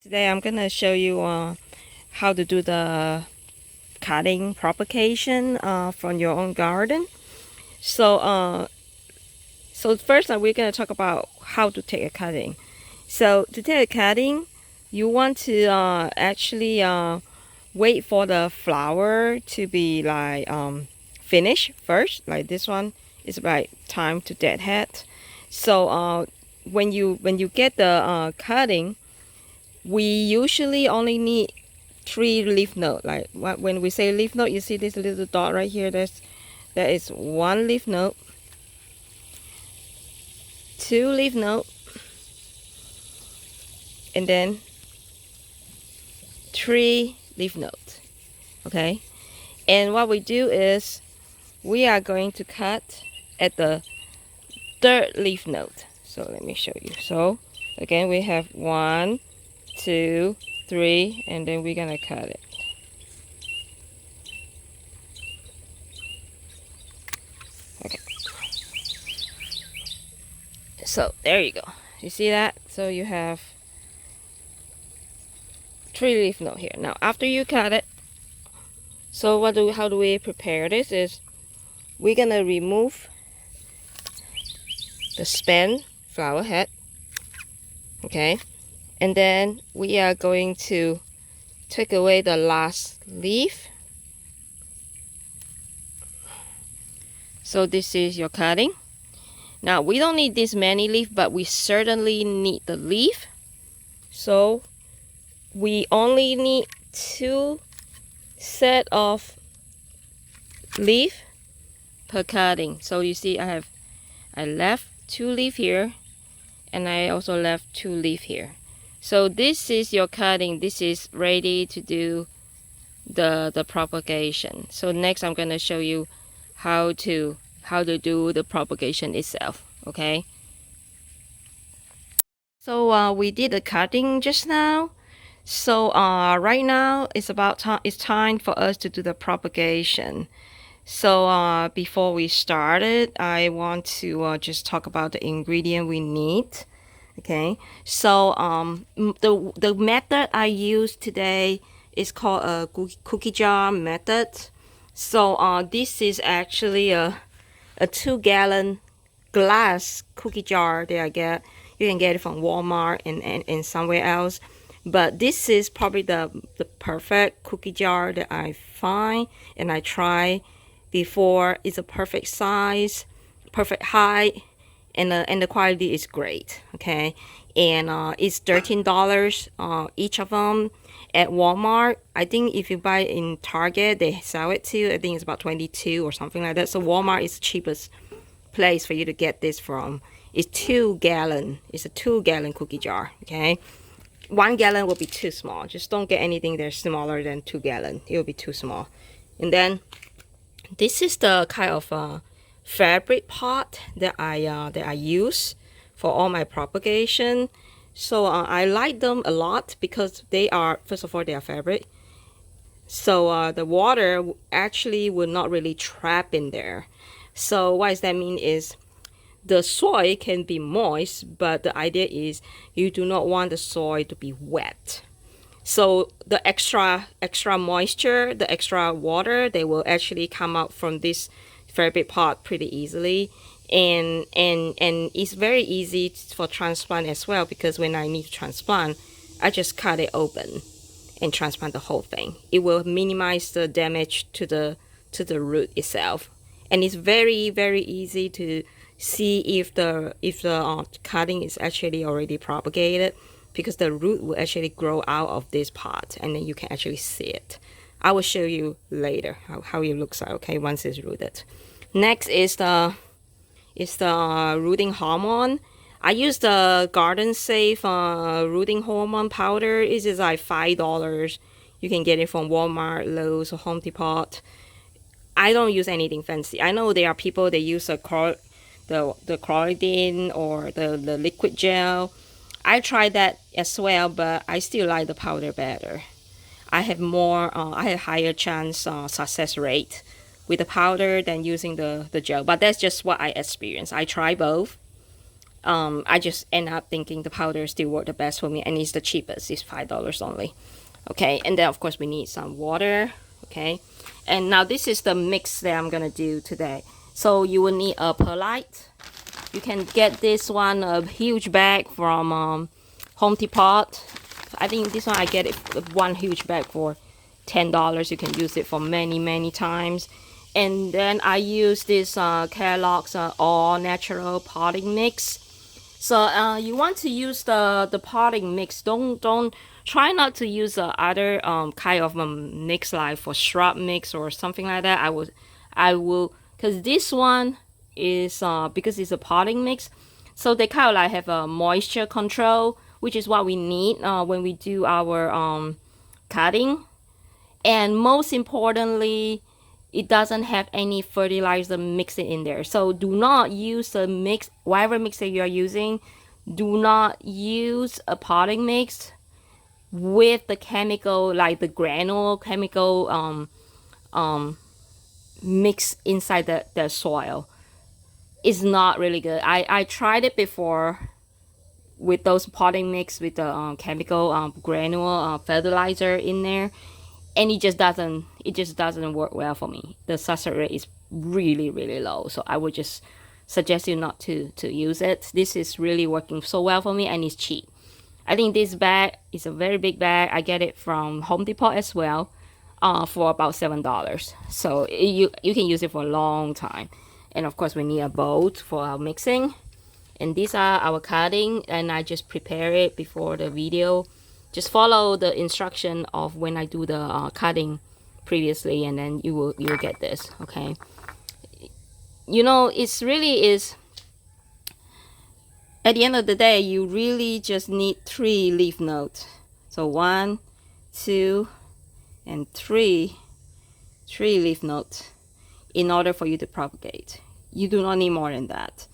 Today I'm gonna show you how to do the cutting propagation from your own garden. So first we're gonna talk about how to take a cutting. So to take a cutting, you want to actually wait for the flower to be like finished first. Like this one is like time to deadhead. So when you get the cutting, we usually only need 3 leaf node. Like when we say leaf node, you see this little dot right here. That is 1 leaf node, 2 leaf node, and then 3 leaf nodes. Okay, and what we do is we are going to cut at the 3rd leaf node. So let me show you. So again, we have 1, 2, 3, and then we're gonna cut it. Okay. So there you go. You see that? So you have 3 leaf node here. Now after you cut it, so how do we prepare this is we're gonna remove the span flower head. Okay, and then we are going to take away the last leaf. So this is your cutting. Now we don't need this many leaf, but we certainly need the leaf. So we only need 2 set of leaf per cutting. So you see I left 2 leaf here, and I also left 2 leaf here. So this is your cutting. This is ready to do the propagation. So next I'm going to show you how to do the propagation itself. Okay, so we did the cutting just now. So right now it's time for us to do the propagation. So before we started, I want to just talk about the ingredient we need. Okay, so the method I use today is called a cookie jar method. So this is actually a 2-gallon glass cookie jar that you can get it from Walmart and somewhere else. But this is probably the perfect cookie jar that I find and I try before. It's a perfect size, perfect height, and the quality is great. Okay, and it's $13 each of them at Walmart. I think if you buy it in Target, they sell it too. I think it's about 22 or something like that. So Walmart is the cheapest place for you to get this from. It's 2-gallon. It's a 2-gallon cookie jar. Okay, 1 gallon will be too small. Just don't get anything that's smaller than 2 gallon. It will be too small. And then this is the kind of fabric pot that I use for all my propagation. So I like them a lot because they are, first of all, they are fabric. So the water actually will not really trap in there. So what does that mean is the soil can be moist, but the idea is you do not want the soil to be wet. So the extra moisture, the extra water, they will actually come out from this fabric pot pretty easily. And it's very easy for transplant as well, because when I need to transplant, I just cut it open and transplant the whole thing. It will minimize the damage to the root itself. And it's very, very easy to see if the cutting is actually already propagated, because the root will actually grow out of this pot, and then you can actually see it. I will show you later how it looks like, okay, once it's rooted. Next is the rooting hormone. I use the Garden Safe rooting hormone powder. It is like $5. You can get it from Walmart, Lowe's, or Home Depot. I don't use anything fancy. I know there are people that use the chlorine or the liquid gel. I tried that as well, but I still like the powder better. I have higher chance success rate with the powder than using the gel. But that's just what I experienced. I try both. I just end up thinking the powder still work the best for me, and it's the cheapest. It's $5 only. Okay, and then of course we need some water. Okay, and now this is the mix that I'm gonna do today. So you will need a perlite. You can get this one a huge bag from Home Depot. I think this one I get it one huge bag for $10. You can use it for many times. And then I use this Kellogg's all natural potting mix. So you want to use the potting mix. Don't try not to use other kind of mix like for shrub mix or something like that. I will because this one is because it's a potting mix, so they kind of like have a moisture control, which is what we need when we do our cutting. And most importantly, it doesn't have any fertilizer mixed in there. So do not use a mix, whatever mix that you are using, do not use a potting mix with the chemical, like the granule chemical mix inside the soil. It's not really good. I tried it before with those potting mix with the chemical granule fertilizer in there, and it just doesn't work well for me. The success rate is really low, so I would just suggest you not to use it. This is really working so well for me, and it's cheap. I think this bag is a very big bag. I get it from Home Depot as well, for about $7. So you can use it for a long time. And of course we need a bowl for our mixing, and these are our cutting, and I just prepare it before the video. Just follow the instruction of when I do the cutting previously, and then you will get this. Okay, you know, it's really is, at the end of the day, you really just need 3 leaf nodes. So 1, 2, and 3 leaf nodes in order for you to propagate. You do not need more than that.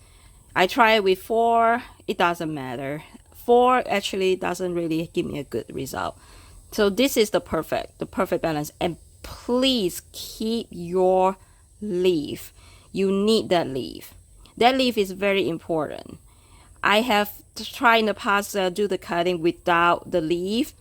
I tried with 4, it doesn't matter. 4 actually doesn't really give me a good result. So this is the perfect balance. And please keep your leaf. You need that leaf. That leaf is very important. I have tried in the past do the cutting without the leaf,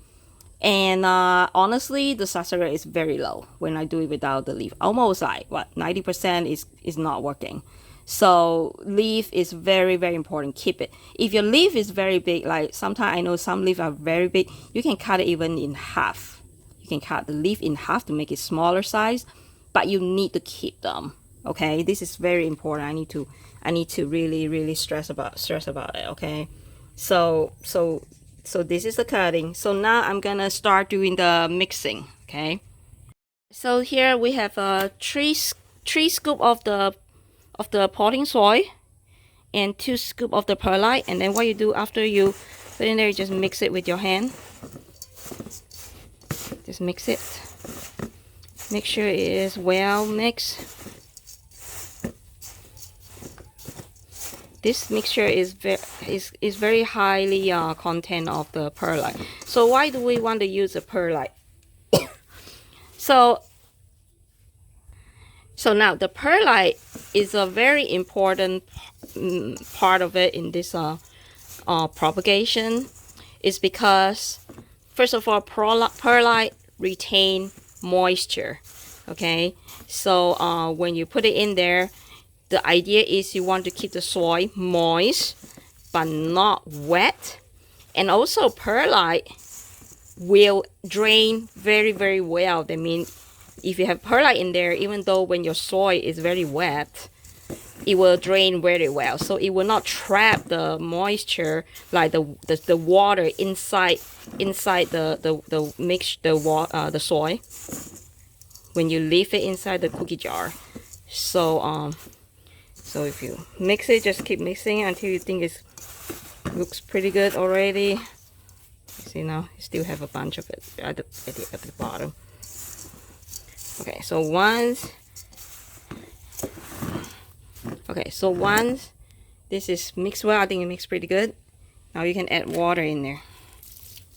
and honestly the success rate is very low when I do it without the leaf. Almost like 90% is not working. So leaf is very important. Keep it. If your leaf is very big, like sometimes I know some leaves are very big, you can cut it even in half. You can cut the leaf in half to make it smaller size, but you need to keep them. Okay, this is very important. I need to really stress about it. Okay, so this is the cutting. So now I'm gonna start doing the mixing. Okay, so here we have a 3 scoop of the potting soil and 2 scoop of the perlite. And then what you do after you put in there, you just mix it with your hand. Just mix it. Make sure it is well mixed. This mixture is very highly content of the perlite. So why do we want to use a perlite? So now the perlite is a very important part of it in this propagation. Is because first of all, perlite retain moisture. Okay, so when you put it in there, the idea is you want to keep the soil moist but not wet. And also perlite will drain very well. That means if you have perlite in there, even though when your soil is very wet, it will drain very well. So it will not trap the moisture like the water inside the soil when you leave it inside the cookie jar. So if you mix it, just keep mixing until you think it looks pretty good already. See, now you still have a bunch of it at the bottom. Okay, so once this is mixed well, I think it mixed pretty good. Now you can add water in there.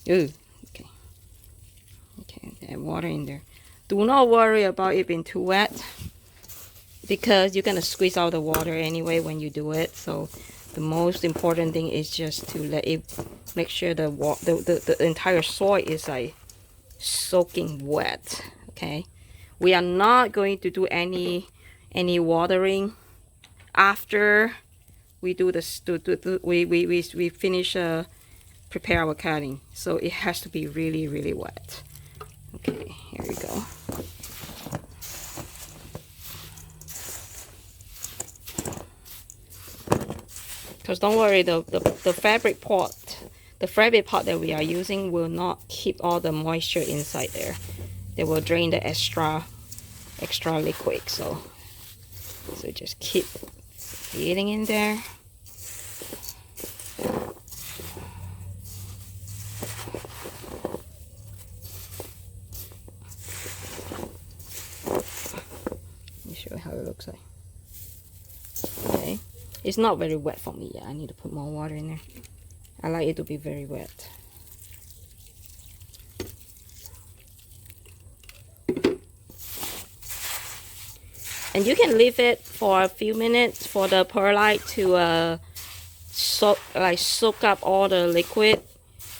Ooh, okay, add water in there. Do not worry about it being too wet, because you're gonna squeeze out the water anyway when you do it. So The most important thing is just to let it, make sure the entire soil is like soaking wet. Okay, we are not going to do any watering after we do this. We finish prepare our cutting, so it has to be really wet. Okay, here we go. Because don't worry, the fabric pot, that we are using will not keep all the moisture inside there. They will drain the extra liquid. So just keep feeding in there. Let me show you how it looks like. Okay. It's not very wet for me yet. I need to put more water in there. I like it to be very wet. And you can leave it for a few minutes for the perlite to soak up all the liquid,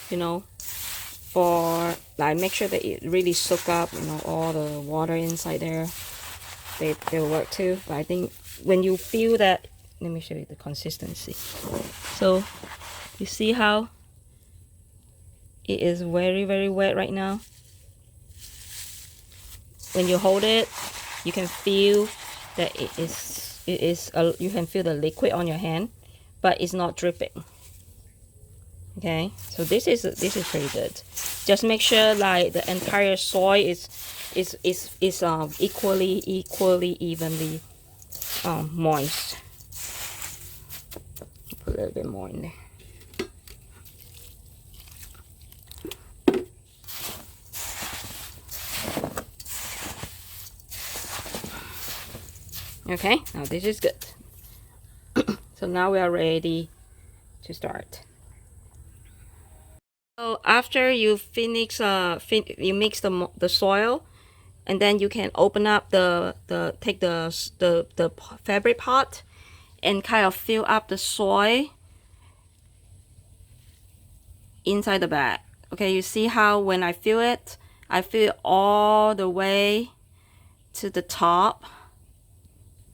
you know, for like make sure that it really soak up, you know, all the water inside there. They'll work too. But I think when you feel that, let me show you the consistency. So you see how it is very wet right now. When you hold it, you can feel that you can feel the liquid on your hand, but it's not dripping. Okay, so this is pretty good. Just make sure like the entire soil is equally evenly moist. Put a little bit more in there. Okay, now this is good. So now we are ready to start. So after you finish, you mix the soil, and then you can open up take the fabric pot and kind of fill up the soil inside the bag. Okay, you see how when I fill it all the way to the top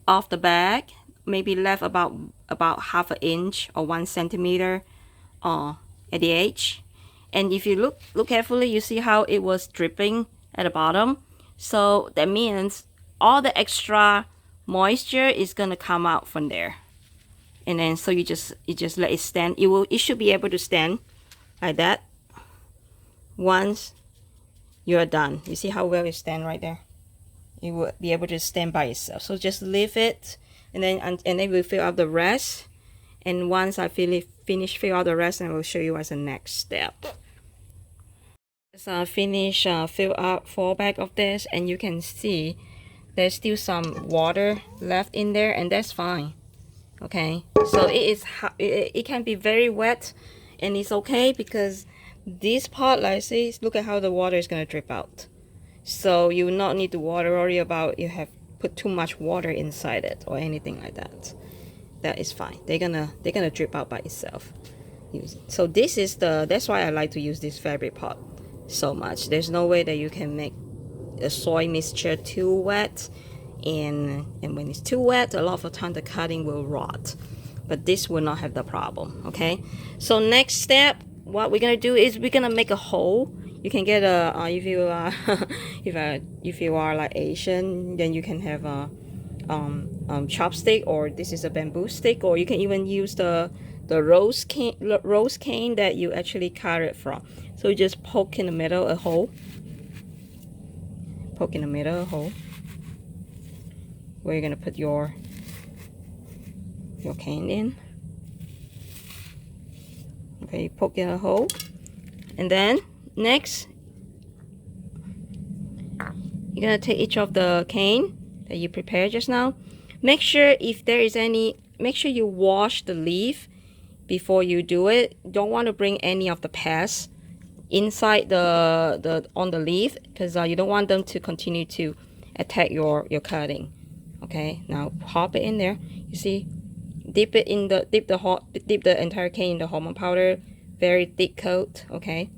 of the bag, maybe left about half an inch or 1 centimeter at the edge. And if you look carefully, you see how it was dripping at the bottom. So that means all the extra moisture is gonna come out from there. And then so you just let it stand. It should be able to stand like that once you're done. You see how well it stands right there? It will be able to stand by itself. So just leave it, and then we'll fill out the rest. And once I finish fill out the rest, I will show you as the next step. Just finish fill out 4 bags of this, and you can see there's still some water left in there, and that's fine. Okay, so it can be very wet, and it's okay because this pot, like see, look at how the water is gonna drip out. So you will not need to worry about you have put too much water inside it or anything like that. That is fine. They're gonna drip out by itself. So that's why I like to use this fabric pot so much. There's no way that you can make a soil mixture too wet, and when it's too wet, a lot of the time the cutting will rot. But this will not have the problem. Okay. So next step, what we're gonna do is we're gonna make a hole. You can get a if you are if you are like Asian, then you can have a chopstick, or this is a bamboo stick, or you can even use the rose cane that you actually cut it from. So you just poke in the middle a hole. Poke in the middle a hole where you're gonna put your cane in. Okay, poke in a hole, and then next you're gonna take each of the cane that you prepared just now. Make sure if there is any, make sure you wash the leaf before you do it. Don't want to bring any of the pests inside on the leaf, because you don't want them to continue to attack your cutting. Okay, now pop it in there. You see, dip it in the dip the entire cane in the hormone powder, very thick coat, okay,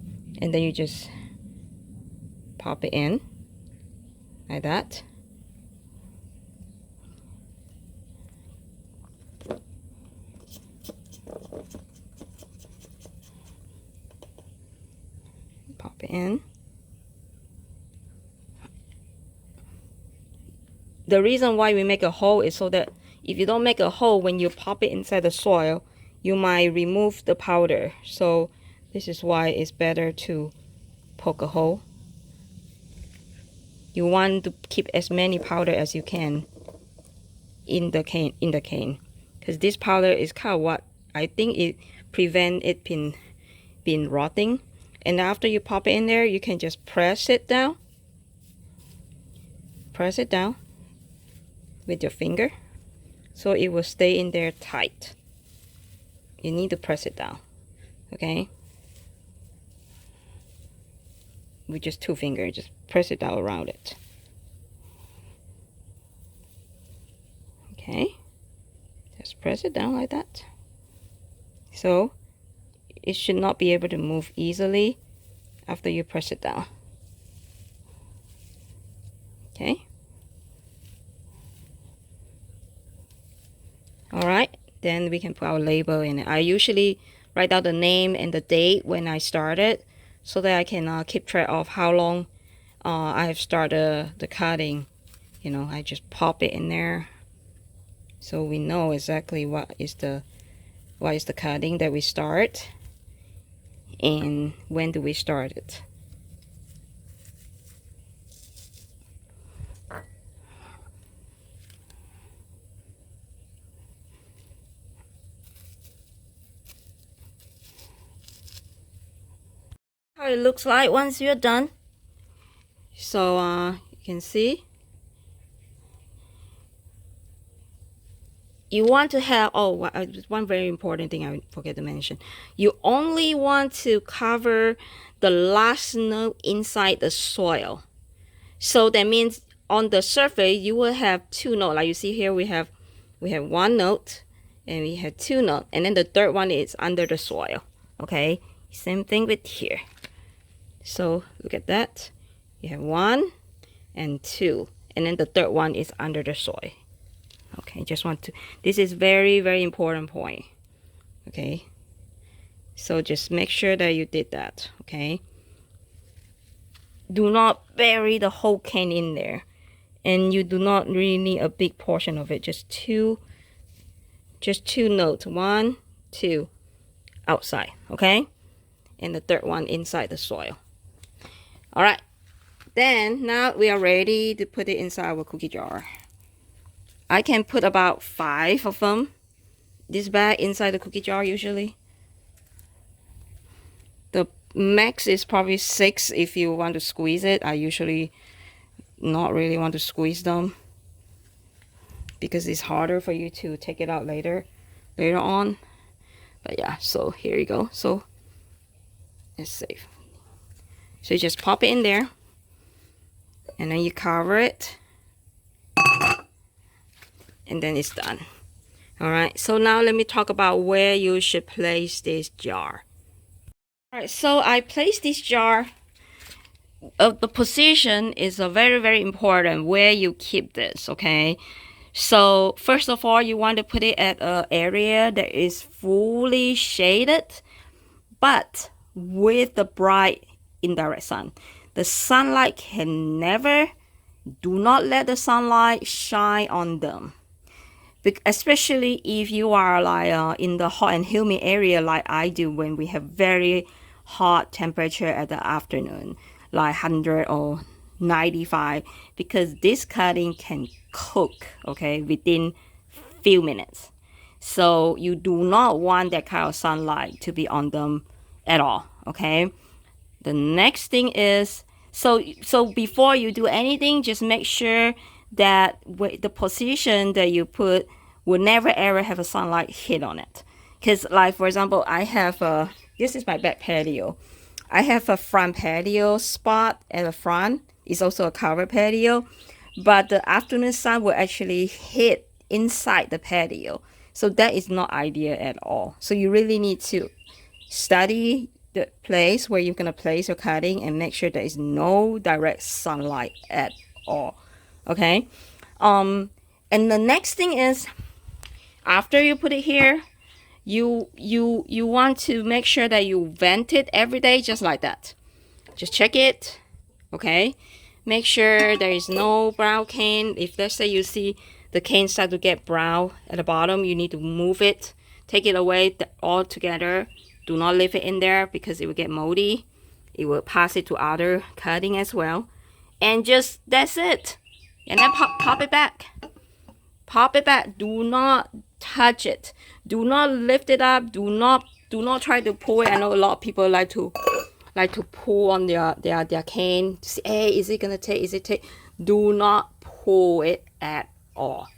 and then you just pop it in like that. Pop it in. The reason why we make a hole is so that if you don't make a hole when you pop it inside the soil, you might remove the powder. So this is why it's better to poke a hole. You want to keep as many powder as you can in the cane, because this powder is kind of what I think it prevent it being rotting. And after you pop it in there, you can just press it down. Press it down with your finger so it will stay in there tight. You need to press it down, okay? With just 2 fingers, just press it down around it. Okay, just press it down like that. So it should not be able to move easily after you press it down. Okay. Alright, then we can put our label in it. I usually write down the name and the date when I started so that I can keep track of how long I have started the cutting. You know, I just pop it in there so we know exactly what is the cutting that we start and when do we start it. How it looks like once you're done. So you can see you want to have, one very important thing I forget to mention. You only want to cover the last note inside the soil. So that means on the surface you will have 2 notes. Like you see here, we have 1 note and we have 2 notes, and then the third one is under the soil. Okay, same thing with here. So look at that. You have 1 and 2, and then the third one is under the soil. Okay, just want to, this is very, very important point. Okay, so just make sure that you did that. Okay, do not bury the whole cane in there, and you do not really need a big portion of it. Just two notes, 1, 2 outside, okay, and the third one inside the soil. All right, then now we are ready to put it inside our cookie jar. I can put about 5 of them, this bag, inside the cookie jar usually. The max is probably 6 if you want to squeeze it. I usually not really want to squeeze them because it's harder for you to take it out later on. But yeah, so here you go. So it's safe. So you just pop it in there and then you cover it. And then it's done. All right, so now let me talk about where you should place this jar. All right, so I placed this jar. The position is a very, very important where you keep this, okay? So first of all, you want to put it at an area that is fully shaded, but with the bright indirect sun. The sunlight can never, do not let the sunlight shine on them. Especially if you are like in the hot and humid area like I do when we have very hot temperature at the afternoon, like 100 or 95, because this cutting can cook, okay, within few minutes. So you do not want that kind of sunlight to be on them at all, okay? The next thing is, so before you do anything, just make sure that the position that you put will never ever have a sunlight hit on it. Because like for example, I have this is my back patio. I have a front patio spot at the front. It's also a covered patio, but the afternoon sun will actually hit inside the patio. So that is not ideal at all. So you really need to study the place where you're going to place your cutting and make sure there is no direct sunlight at all. Okay. And the next thing is, after you put it here, you want to make sure that you vent it every day, just like that. Just check it. Okay, make sure there is no brown cane. If let's say you see the cane start to get brown at the bottom, you need to move it, take it away all together. Do not leave it in there because it will get moldy. It will pass it to other cutting as well. And just, that's it. And then pop it back. Pop it back. Do not touch it. Do not lift it up. Do not try to pull it. I know a lot of people like to pull on their cane to see, hey, is it gonna take, is it take? Do not pull it at all.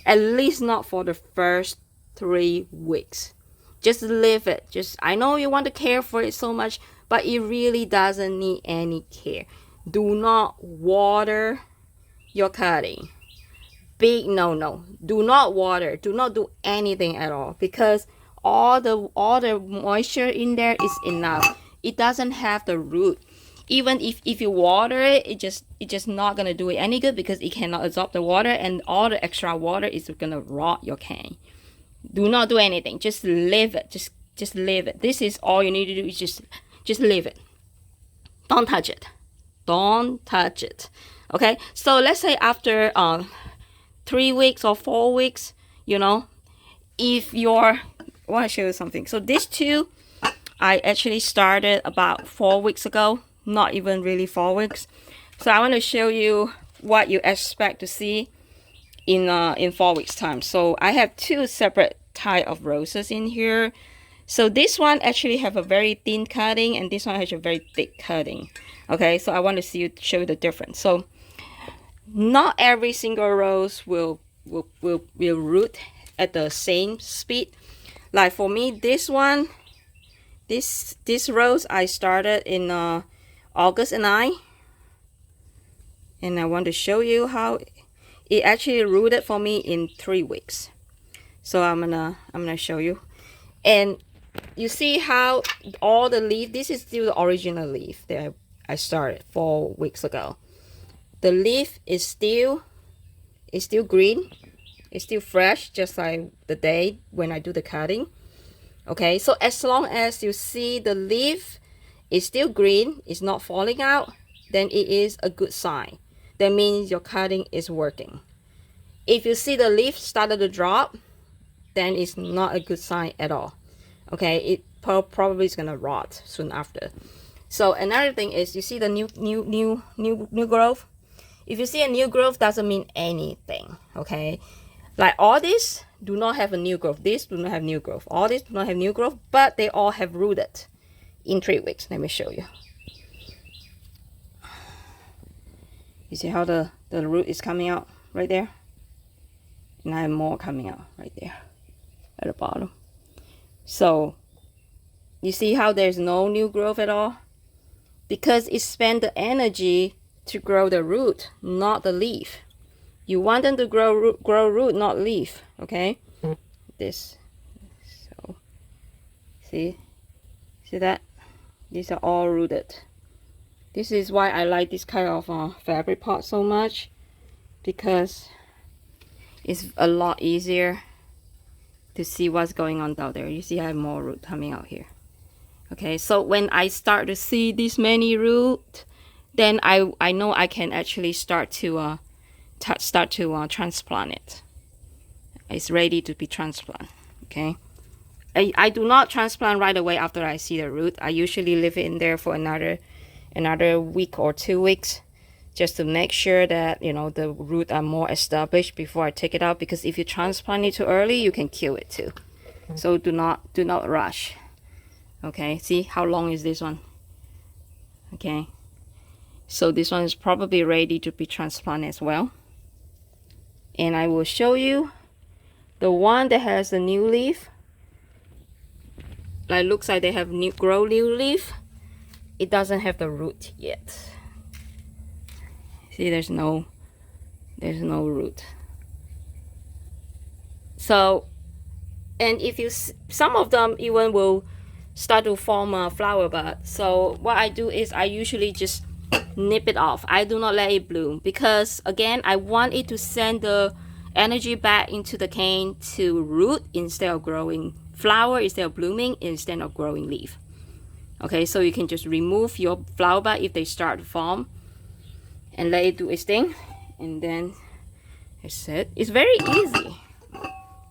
At least not for the first 3 weeks. Just leave it. I know you want to care for it so much, but it really doesn't need any care. Do not water your cutting. Big no. Do not water. Do not do anything at all, because all the moisture in there is enough. It doesn't have the root. Even if you water it, it just not gonna do it any good, because it cannot absorb the water, and all the extra water is gonna rot your cane. Do not do anything. Just leave it. Just leave it. This is all you need to do, is just leave it. Don't touch it. Don't touch it. Okay. So let's say after 3 weeks or 4 weeks, you know, if you're, I want to show you something. So these two, I actually started about 4 weeks ago, not even really 4 weeks. So I want to show you what you expect to see in 4 weeks time. So I have 2 separate type of roses in here. So this one actually have a very thin cutting, and this one has a very thick cutting. Okay, so I want to show you the difference. So not every single rose will root at the same speed. Like for me, this one, this rose I started in August 9, and I want to show you how it actually rooted for me in 3 weeks. So I'm gonna show you, and you see how all the leaf, this is still the original leaf that I started 4 weeks ago. The leaf is still green. It's still fresh, just like the day when I do the cutting. Okay, so as long as you see the leaf is still green, it's not falling out, then it is a good sign. That means your cutting is working. If you see the leaf started to drop, then it's not a good sign at all. Okay, it probably is gonna rot soon after. So another thing is, you see the new growth. If you see a new growth, doesn't mean anything. Okay, like all this do not have a new growth. This do not have new growth. All this do not have new growth, but they all have rooted in 3 weeks. Let me show you. You see how the root is coming out right there? And I have more coming out right there at the bottom. So you see how there's no new growth at all? Because it spent the energy to grow the root, not the leaf. You want them to grow root, not leaf. Okay, this. So see that? These are all rooted. This is why I like this kind of fabric pot so much, because it's a lot easier to see what's going on down there. You see I have more root coming out here. Okay, so when I start to see this many root, then I know I can actually start to transplant it. It's ready to be transplanted. Okay, I do not transplant right away after I see the root. I usually leave it in there for another week or 2 weeks, just to make sure that, you know, the root are more established before I take it out, because if you transplant it too early, you can kill it too. So do not rush. Okay, see how long is this one? Okay, so this one is probably ready to be transplanted as well. And I will show you the one that has a new leaf. Like, looks like they have new leaf. It doesn't have the root yet. See, there's no root. So And if you, some of them even will start to form a flower bud. So what I do is I usually just nip it off. I do not let it bloom because again, I want it to send the energy back into the cane to root instead of growing flower, instead of blooming, instead of growing leaf. Okay, so you can just remove your flower bud if they start to form and let it do its thing, and then that's it. It's very easy.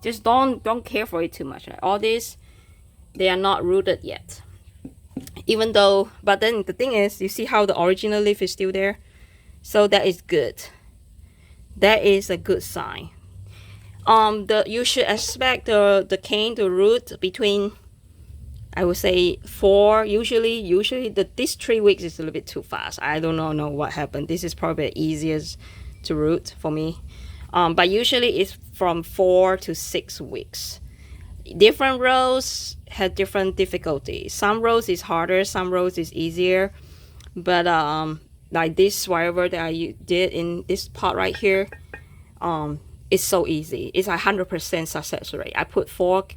Just don't care for it too much. Like all this, they are not rooted yet. Even though, but then the thing is, you see how the original leaf is still there? So that is good. That is a good sign. You should expect the cane to root between, I would say 4. Usually this 3 weeks is a little bit too fast. I don't know what happened. This is probably the easiest to root for me. But usually it's from 4 to 6 weeks. Different rows have different difficulties. Some rows is harder, some rows is easier. But like this whatever that I did in this pot right here, it's so easy. It's 100% success rate. I put four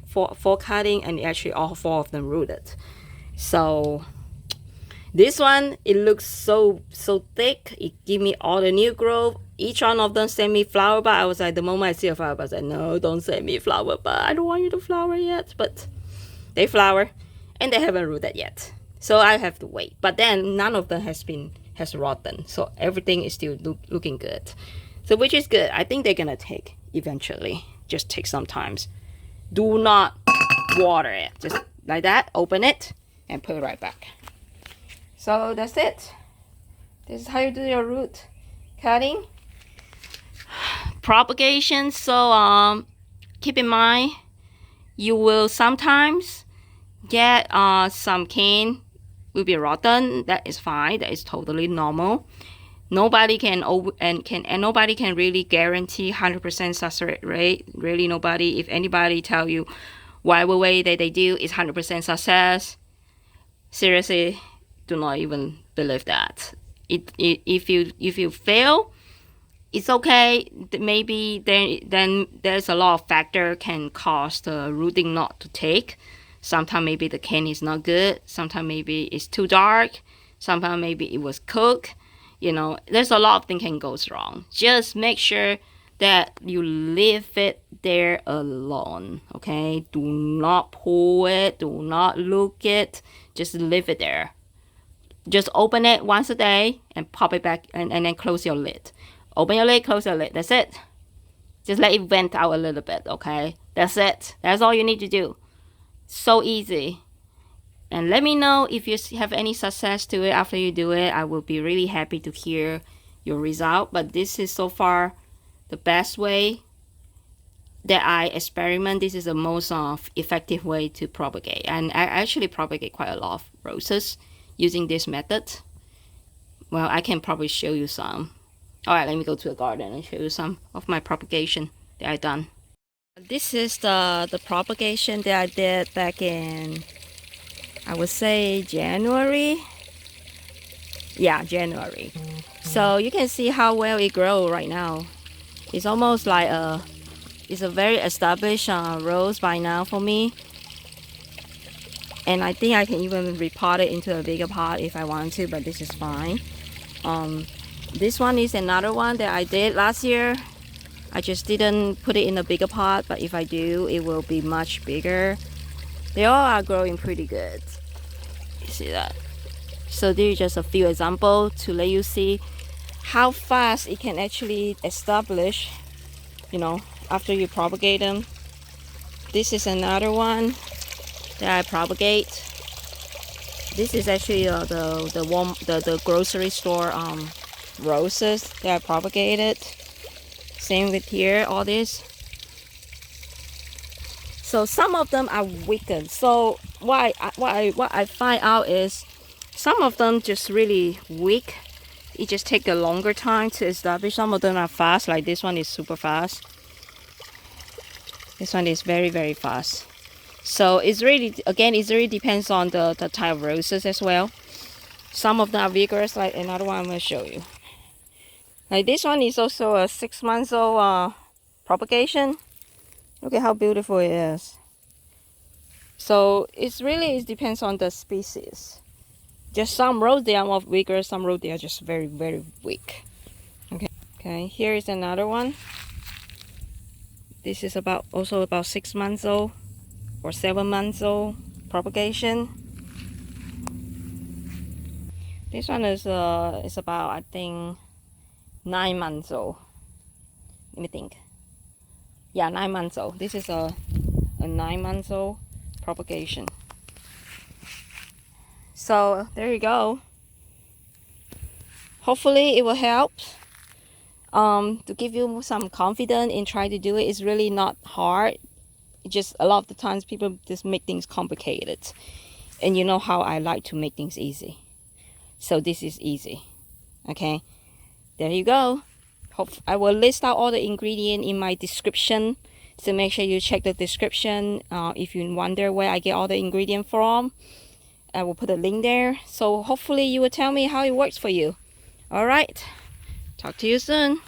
cutting and actually all 4 of them rooted. So this one, it looks so thick. It give me all the new growth. Each one of them send me flower bud. I was like, the moment I see a flower bud, I said, no, don't send me flower bud. I don't want you to flower yet. But they flower and they haven't rooted yet. So I have to wait. But then none of them has rotten. So everything is still looking good. So which is good. I think they're gonna take eventually. Just take some time. Do not water it. Just like that, open it and put it right back. So that's it. This is how you do your root cutting. Propagation. So keep in mind, you will sometimes get some cane will be rotten. That is fine. That is totally normal. Nobody can nobody can really guarantee 100% success rate. Really, nobody. If anybody tell you whatever way that they do is 100% success, seriously, do not even believe that. If you fail, it's okay. Maybe then there's a lot of factor can cause the rooting not to take. Sometimes maybe the cane is not good. Sometimes maybe it's too dark. Sometimes maybe it was cooked. You know, there's a lot of things can go wrong. Just make sure that you leave it there alone. Okay, do not pull it. Do not look it. Just leave it there. Just open it once a day and pop it back and then close your lid. Open your lid, close your lid. That's it. Just let it vent out a little bit, okay? That's it. That's all you need to do. So easy. And let me know if you have any success to it after you do it. I will be really happy to hear your result. But this is so far the best way that I experiment. This is the most effective way to propagate. And I actually propagate quite a lot of roses using this method. Well, I can probably show you some. All right, let me go to the garden and show you some of my propagation that I done. This is the propagation that I did back in, I would say January. Yeah, January. So you can see how well it grows right now. It's almost like it's a very established rose by now for me. And I think I can even repot it into a bigger pot if I want to, but this is fine. This one is another one that I did last year. I just didn't put it in a bigger pot, but if I do, it will be much bigger. They all are growing pretty good. You see that? So these are just a few examples to let you see how fast it can actually establish, you know, after you propagate them. This is another one that I propagate. This is actually the grocery store roses that I propagated. Same with here, all this. So some of them are weakened. So what I find out is some of them just really weak. It just takes a longer time to establish. Some of them are fast, like this one is super fast. This one is very, very fast. So it's really, again, it really depends on the type of roses as well. Some of them are vigorous, like another one I'm going to show you. Like this one is also a 6 months old propagation. Look at how beautiful it is. So it depends on the species. Just some rows they are more bigger, some rows they are just very, very weak. Okay, here is another one. This is also about 6 months old or 7 months old propagation. This one is about, I think, 9 months old. Let me think. Yeah, 9 months old. This is a 9 months old propagation. So there you go. Hopefully it will help to give you some confidence in trying to do it. It's really not hard. Just a lot of the times people just make things complicated, and you know how I like to make things easy. So this is easy. Okay, there you go. I will list out all the ingredients in my description, so make sure you check the description. If you wonder where I get all the ingredients from, I will put a link there. So hopefully you will tell me how it works for you. All right, talk to you soon.